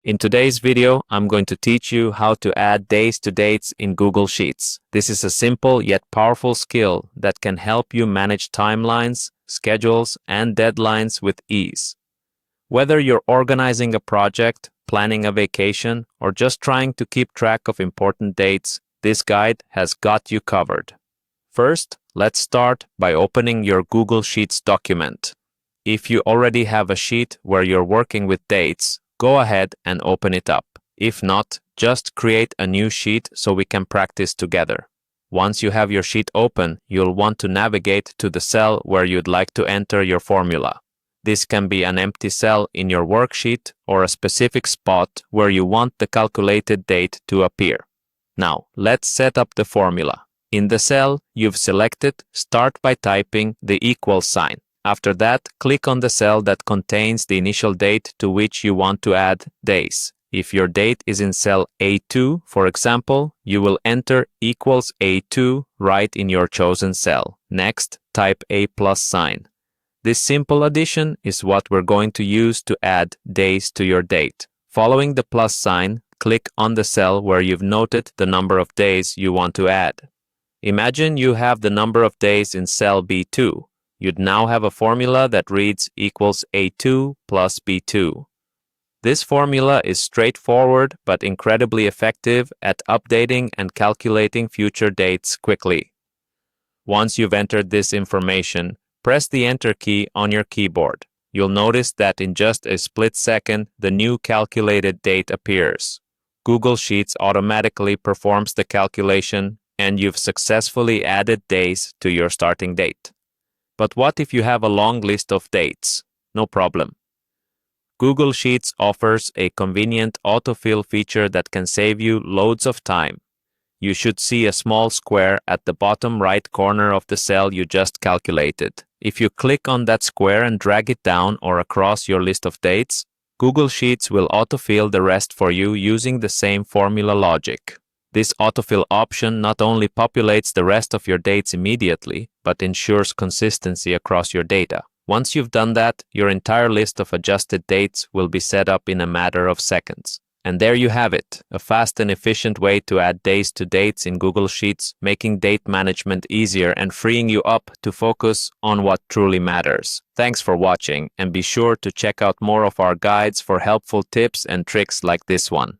In today's video, I'm going to teach you how to add days to dates in Google Sheets. This is a simple yet powerful skill that can help you manage timelines, schedules, and deadlines with ease. Whether you're organizing a project, planning a vacation, or just trying to keep track of important dates, this guide has got you covered. First, let's start by opening your Google Sheets document. If you already have a sheet where you're working with dates, go ahead and open it up. If not, just create a new sheet so we can practice together. Once you have your sheet open, you'll want to navigate to the cell where you'd like to enter your formula. This can be an empty cell in your worksheet or a specific spot where you want the calculated date to appear. Now, let's set up the formula. In the cell you've selected, start by typing the equal sign. After that, click on the cell that contains the initial date to which you want to add days. If your date is in cell A2, for example, you will enter equals A2 right in your chosen cell. Next, type a plus sign. This simple addition is what we're going to use to add days to your date. Following the plus sign, click on the cell where you've noted the number of days you want to add. Imagine you have the number of days in cell B2. You'd now have a formula that reads equals A2 plus B2. This formula is straightforward but incredibly effective at updating and calculating future dates quickly. Once you've entered this information, press the Enter key on your keyboard. You'll notice that in just a split second, the new calculated date appears. Google Sheets automatically performs the calculation, and you've successfully added days to your starting date. But what if you have a long list of dates? No problem. Google Sheets offers a convenient autofill feature that can save you loads of time. You should see a small square at the bottom right corner of the cell you just calculated. If you click on that square and drag it down or across your list of dates, Google Sheets will autofill the rest for you using the same formula logic. This autofill option not only populates the rest of your dates immediately, but ensures consistency across your data. Once you've done that, your entire list of adjusted dates will be set up in a matter of seconds. And there you have it, a fast and efficient way to add days to dates in Google Sheets, making date management easier and freeing you up to focus on what truly matters. Thanks for watching, and be sure to check out more of our guides for helpful tips and tricks like this one.